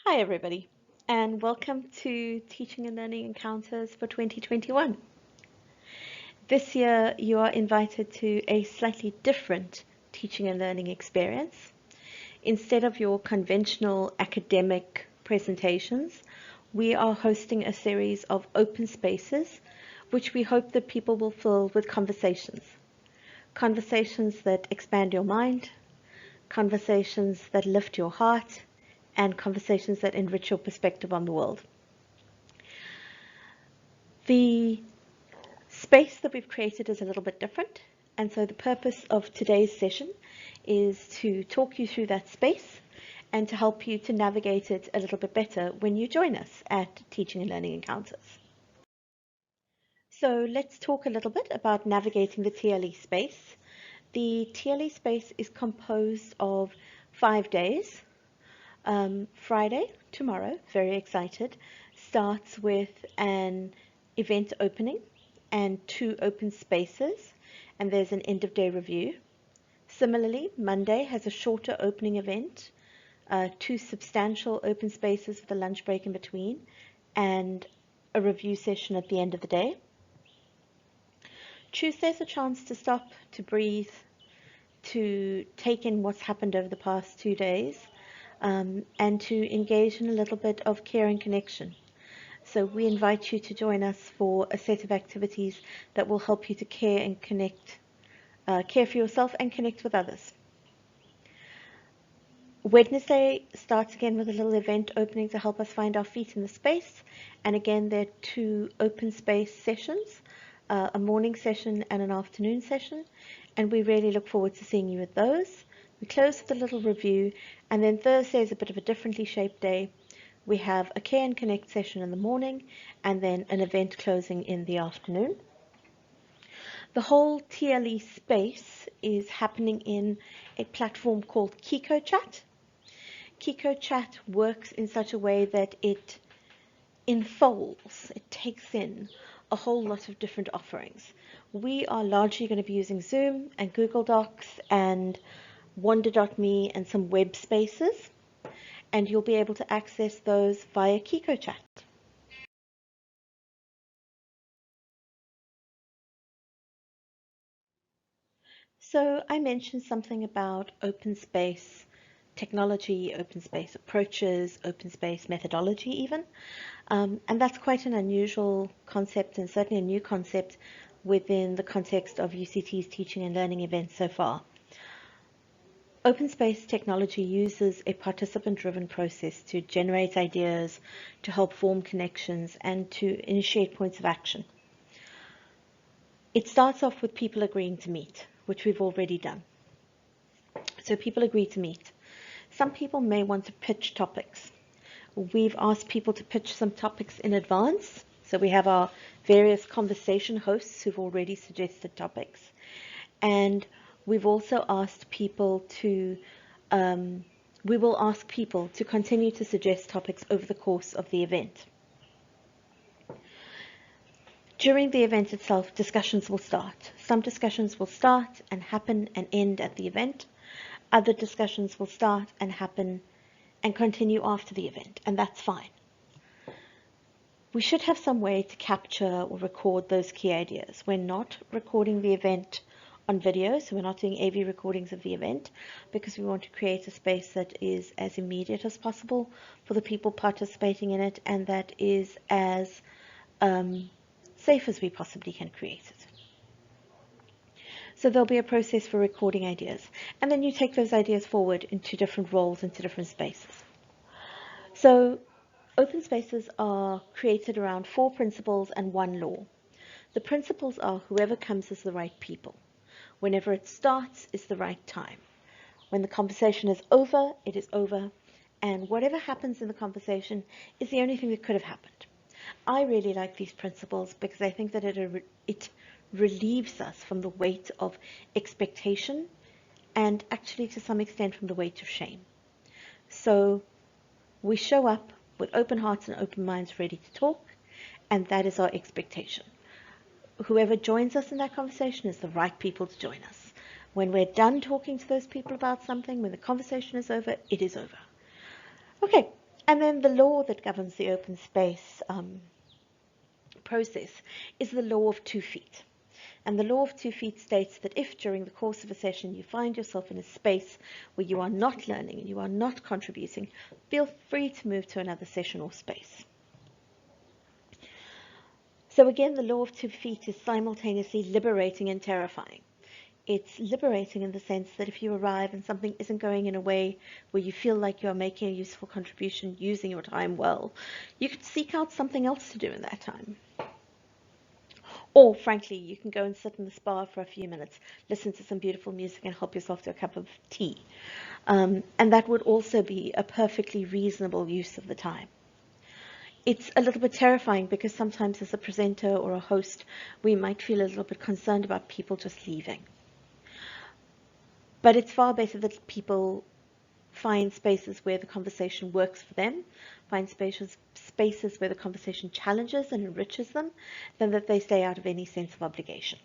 Hi everybody, and welcome to Teaching and Learning Encounters for 2021. This year you are invited to a slightly different teaching and learning experience. Instead of your conventional academic presentations, we are hosting a series of open spaces which we hope that people will fill with conversations. Conversations that expand your mind, conversations that lift your heart, and conversations that enrich your perspective on the world. The space that we've created is a little bit different, and so the purpose of today's session is to talk you through that space and to help you to navigate it a little bit better when you join us at Teaching and Learning Encounters. So let's talk a little bit about navigating the TLE space. The TLE space is composed of 5 days. Friday, tomorrow, very excited, starts with an event opening and 2 open spaces, and there's an end of day review. Similarly, Monday has a shorter opening event, 2 substantial open spaces with a lunch break in between, and a review session at the end of the day. Tuesday's a chance to stop, to breathe, to take in what's happened over the past 2 days, and to engage in a little bit of care and connection. So we invite you to join us for a set of activities that will help you to care and connect, care for yourself and connect with others. Wednesday starts again with a little event opening to help us find our feet in the space. And again, there are 2 open space sessions, a morning session and an afternoon session. And we really look forward to seeing you at those. We close with a little review, and then Thursday is a bit of a differently shaped day. We have a care and connect session in the morning, and then an event closing in the afternoon. The whole TLE space is happening in a platform called KikoChat. KikoChat works in such a way that it enfolds, it takes in a whole lot of different offerings. We are largely going to be using Zoom and Google Docs and Wonder.me and some web spaces, and you'll be able to access those via KikoChat. So I mentioned something about open space technology, open space approaches, open space methodology even, and that's quite an unusual concept and certainly a new concept within the context of UCT's teaching and learning events so far. Open space technology uses a participant-driven process to generate ideas, to help form connections, and to initiate points of action. It starts off with people agreeing to meet, which we've already done. So people agree to meet. Some people may want to pitch topics. We've asked people to pitch some topics in advance. So we have our various conversation hosts who've already suggested topics. And we've also asked people to, we will ask people to continue to suggest topics over the course of the event. During the event itself, discussions will start. Some discussions will start and happen and end at the event. Other discussions will start and happen and continue after the event, and that's fine. We should have some way to capture or record those key ideas. We're not recording the event on video, so we're not doing AV recordings of the event because we want to create a space that is as immediate as possible for the people participating in it and that is as safe as we possibly can create it. So there'll be a process for recording ideas, and then you take those ideas forward into different roles, into different spaces. So open spaces are created around 4 principles and 1 law. The principles are whoever comes is the right people. Whenever it starts is the right time. When the conversation is over, it is over, and whatever happens in the conversation is the only thing that could have happened. I really like these principles because I think that it relieves us from the weight of expectation and actually to some extent from the weight of shame. So we show up with open hearts and open minds ready to talk, and that is our expectation. Whoever joins us in that conversation is the right people to join us. When we're done talking to those people about something, when the conversation is over, it is over. Okay, And then the law that governs the open space process is the law of 2 feet. And the law of 2 feet states that if during the course of a session you find yourself in a space where you are not learning and you are not contributing, feel free to move to another session or space. So again, the law of 2 feet is simultaneously liberating and terrifying. It's liberating in the sense that if you arrive and something isn't going in a way where you feel like you're making a useful contribution, using your time well, you could seek out something else to do in that time. Or, frankly, you can go and sit in the spa for a few minutes, listen to some beautiful music, and help yourself to a cup of tea. And that would also be a perfectly reasonable use of the time. It's a little bit terrifying because sometimes as a presenter or a host, we might feel a little bit concerned about people just leaving. But it's far better that people find spaces where the conversation works for them, find spaces where the conversation challenges and enriches them, than that they stay out of any sense of obligation.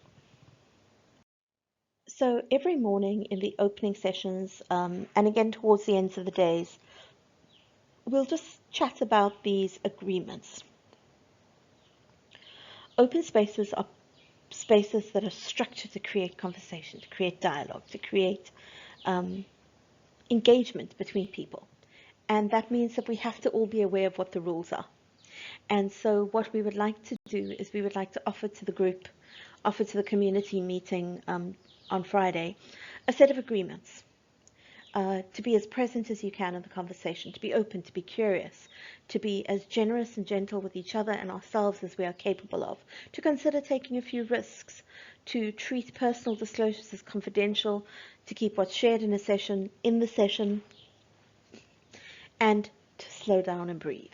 So every morning in the opening sessions, and again towards the ends of the days, we'll just chat about these agreements. Open spaces are spaces that are structured to create conversation, to create dialogue, to create engagement between people. And that means that we have to all be aware of what the rules are. And so what we would like to do is we would like to offer to the group, offer to the community meeting on Friday, a set of agreements. To be as present as you can in the conversation, to be open, to be curious, to be as generous and gentle with each other and ourselves as we are capable of, to consider taking a few risks, to treat personal disclosures as confidential, to keep what's shared in a session in the session, and to slow down and breathe.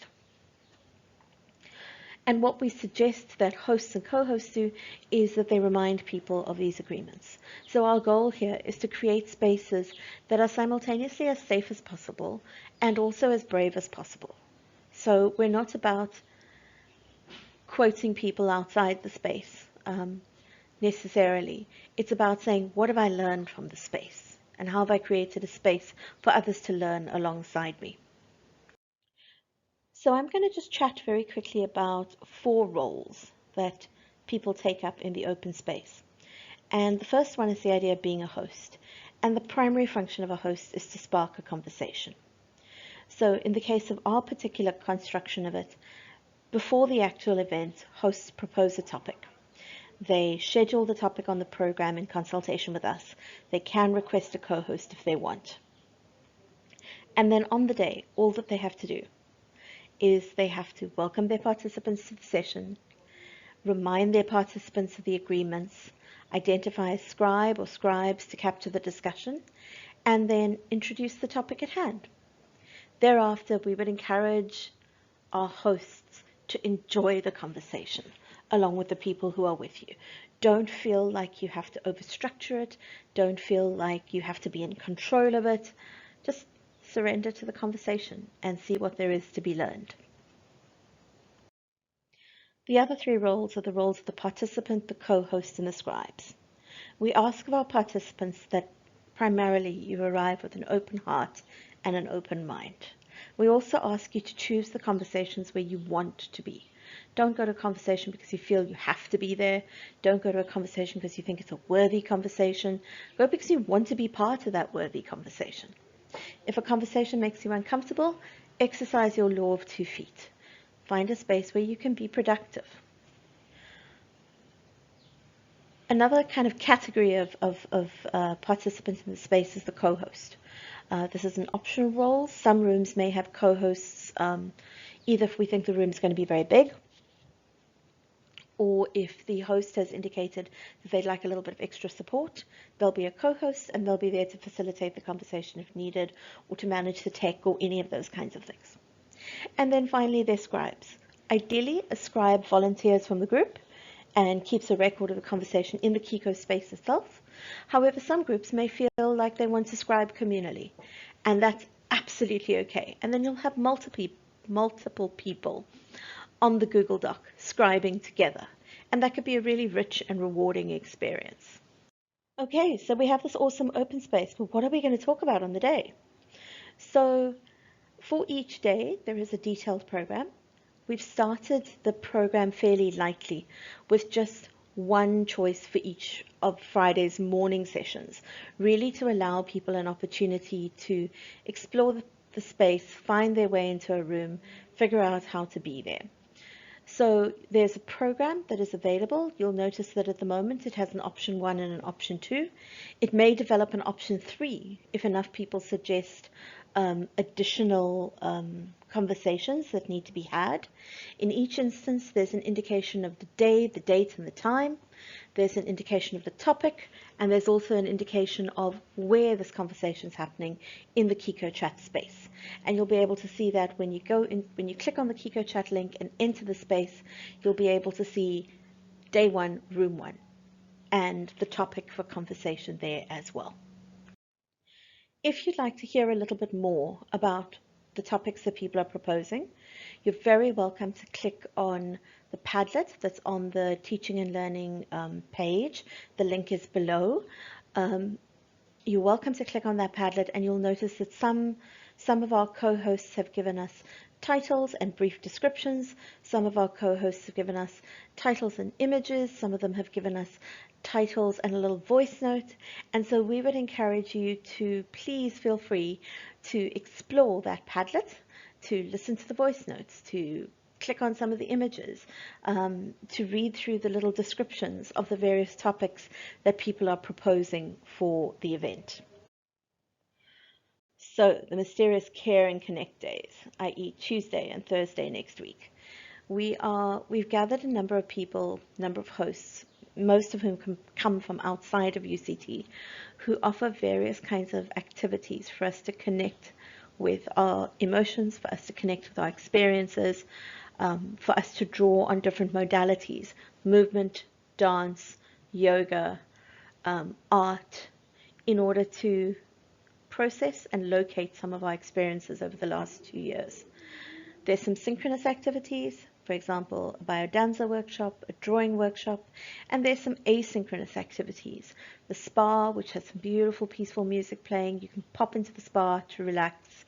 And what we suggest that hosts and co-hosts do is that they remind people of these agreements. So our goal here is to create spaces that are simultaneously as safe as possible and also as brave as possible. So we're not about quoting people outside the space necessarily. It's about saying, what have I learned from the space? And how have I created a space for others to learn alongside me? So I'm going to just chat very quickly about 4 roles that people take up in the open space. And the first one is the idea of being a host. And the primary function of a host is to spark a conversation. So in the case of our particular construction of it, before the actual event, hosts propose a topic. They schedule the topic on the program in consultation with us. They can request a co-host if they want. And then on the day, all that they have to do is they have to welcome their participants to the session, remind their participants of the agreements, identify a scribe or scribes to capture the discussion, and then introduce the topic at hand. Thereafter, we would encourage our hosts to enjoy the conversation along with the people who are with you. Don't feel like you have to overstructure it. Don't feel like you have to be in control of it. Just surrender to the conversation and see what there is to be learned. The other 3 roles are the roles of the participant, the co-host, and the scribes. We ask of our participants that primarily you arrive with an open heart and an open mind. We also ask you to choose the conversations where you want to be. Don't go to a conversation because you feel you have to be there. Don't go to a conversation because you think it's a worthy conversation. Go because you want to be part of that worthy conversation. If a conversation makes you uncomfortable, exercise your law of 2 feet. Find a space where you can be productive. Another kind of category of participants in the space is the co-host. This is an optional role. Some rooms may have co-hosts, either if we think the room is going to be very big, or if the host has indicated that they'd like a little bit of extra support, there'll be a co-host and they'll be there to facilitate the conversation if needed, or to manage the tech or any of those kinds of things. And then finally, there's scribes. Ideally, a scribe volunteers from the group and keeps a record of the conversation in the Kiko space itself. However, some groups may feel like they want to scribe communally, and that's absolutely okay. And then you'll have multiple people on the Google Doc scribing together, and that could be a really rich and rewarding experience. Okay, so we have this awesome open space, but what are we going to talk about on the day? So For each day, there is a detailed program. We've started the program fairly lightly with just one choice for each of Friday's morning sessions, really to allow people an opportunity to explore the space, find their way into a room, figure out how to be there. So there's a program that is available. You'll notice that at the moment it has an option 1 and an option 2. It may develop an option 3 if enough people suggest additional conversations that need to be had. In each instance, there's an indication of the day, the date, and the time. There's an indication of the topic, and there's also an indication of where this conversation is happening in the Kiko chat space. And you'll be able to see that when you go in, when you click on the Kiko chat link and enter the space, you'll be able to see day 1, room 1, and the topic for conversation there as well. If you'd like to hear a little bit more about the topics that people are proposing, you're very welcome to click on the Padlet that's on the Teaching and Learning page. The link is below. You're welcome to click on that Padlet, and you'll notice that some of our co-hosts have given us titles and brief descriptions. Some of our co-hosts have given us titles and images. Some of them have given us titles and a little voice note. And so we would encourage you to please feel free to explore that Padlet, to listen to the voice notes, to click on some of the images, to read through the little descriptions of the various topics that people are proposing for the event. So the mysterious Care and Connect days, i.e. Tuesday and Thursday next week. We've gathered a number of people, number of hosts, most of whom come from outside of UCT, who offer various kinds of activities for us to connect with our emotions, for us to connect with our experiences, for us to draw on different modalities, movement, dance, yoga, art, in order to process and locate some of our experiences over the last 2 years. There's some synchronous activities, for example, a biodanza workshop, a drawing workshop, and there's some asynchronous activities. The spa, which has some beautiful, peaceful music playing. You can pop into the spa to relax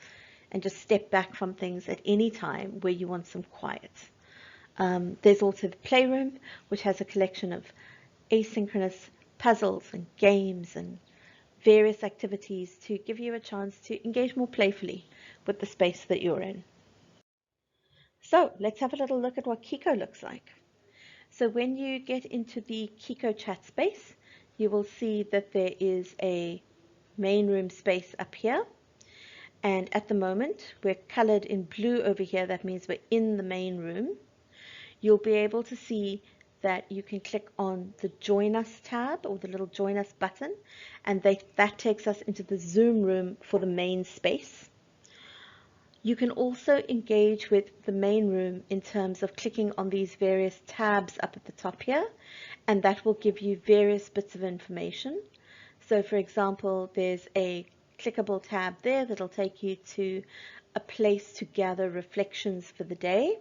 and just step back from things at any time where you want some quiet. There's also the playroom, which has a collection of asynchronous puzzles and games and various activities to give you a chance to engage more playfully with the space that you're in. So let's have a little look at what Kiko looks like. So when you get into the Kiko chat space, you will see that there is a main room space up here. And at the moment, we're colored in blue over here. That means we're in the main room. You'll be able to see that you can click on the Join Us tab or the little Join Us button, and that takes us into the Zoom room for the main space. You can also engage with the main room in terms of clicking on these various tabs up at the top here, and that will give you various bits of information. So for example, there's a clickable tab there that'll take you to a place to gather reflections for the day.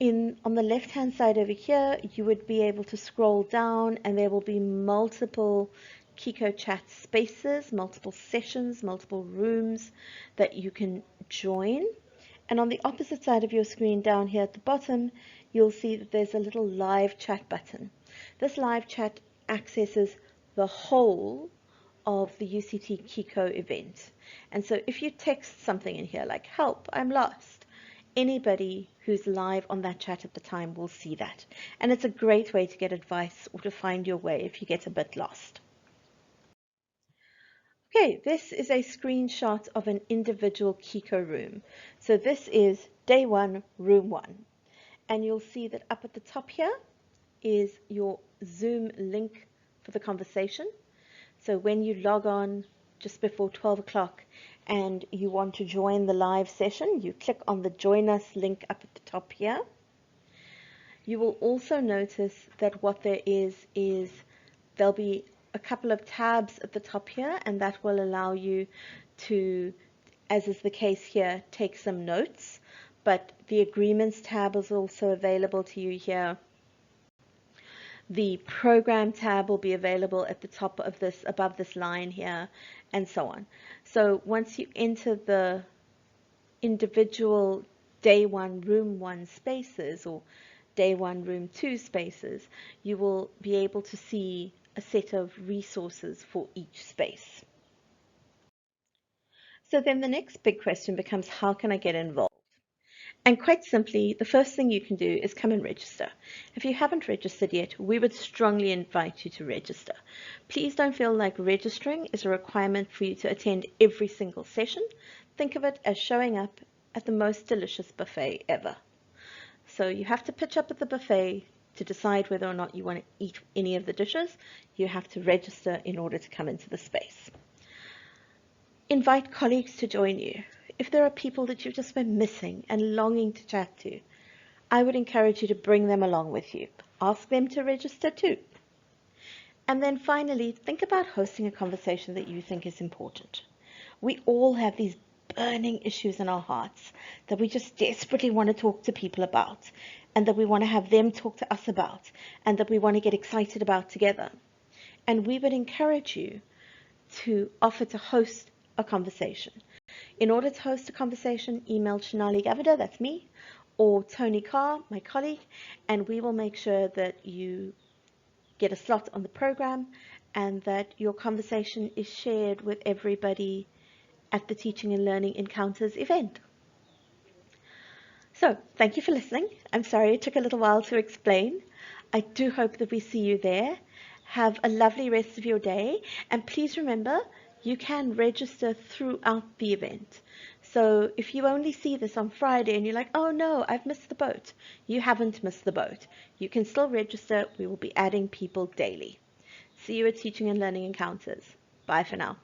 On the left-hand side over here, you would be able to scroll down, and there will be multiple Kiko chat spaces, multiple sessions, multiple rooms that you can join. And on the opposite side of your screen down here at the bottom, you'll see that there's a little live chat button. This live chat accesses the whole of the UCT Kiko event. And so if you text something in here like, "Help, I'm lost," anybody who's live on that chat at the time will see that. And it's a great way to get advice or to find your way if you get a bit lost. Okay, this is a screenshot of an individual Kiko room. So this is day 1, room 1. And you'll see that up at the top here is your Zoom link for the conversation. So when you log on just before 12 o'clock and you want to join the live session, you click on the Join Us link up at the top here. You will also notice that what there is there'll be a couple of tabs at the top here, and that will allow you to, as is the case here, take some notes. But the Agreements tab is also available to you here. The program tab will be available at the top of this, above this line here, and so on. So once you enter the individual day 1, room 1 spaces, or day 1, room 2 spaces, you will be able to see a set of resources for each space. So then the next big question becomes, how can I get involved? And quite simply, the first thing you can do is come and register. If you haven't registered yet, we would strongly invite you to register. Please don't feel like registering is a requirement for you to attend every single session. Think of it as showing up at the most delicious buffet ever. So you have to pitch up at the buffet to decide whether or not you want to eat any of the dishes. You have to register in order to come into the space. Invite colleagues to join you. If there are people that you've just been missing and longing to chat to, I would encourage you to bring them along with you. Ask them to register too. And then finally, think about hosting a conversation that you think is important. We all have these burning issues in our hearts that we just desperately want to talk to people about, and that we want to have them talk to us about, and that we want to get excited about together. And we would encourage you to offer to host a conversation. In order to host a conversation, email Shanali Gavada, that's me, or Tony Carr, my colleague, and we will make sure that you get a slot on the program and that your conversation is shared with everybody at the Teaching and Learning Encounters event. So, thank you for listening. I'm sorry it took a little while to explain. I do hope that we see you there. Have a lovely rest of your day, and please remember, you can register throughout the event. So if you only see this on Friday and you're like, oh no, I've missed the boat, you haven't missed the boat. You can still register. We will be adding people daily. See you at Teaching and Learning Encounters. Bye for now.